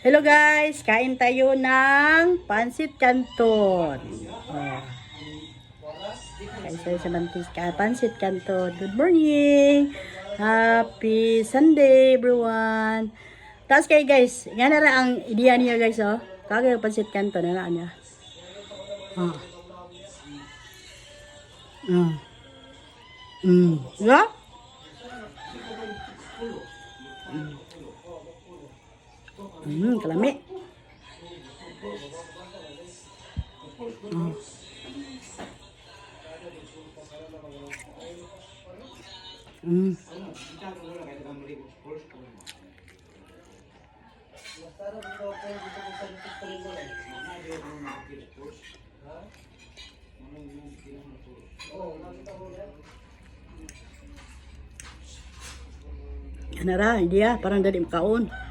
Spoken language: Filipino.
Hello guys, kain tayo ng pansit canton. Kain tayo sa pansit canton. Good morning. Happy Sunday everyone. Tapos kayo guys, yan na ang ideya niya guys oh. Kagaya pansit canton na niya. Yeah? Kalami. Yan na ra, hindi parang dali makaon.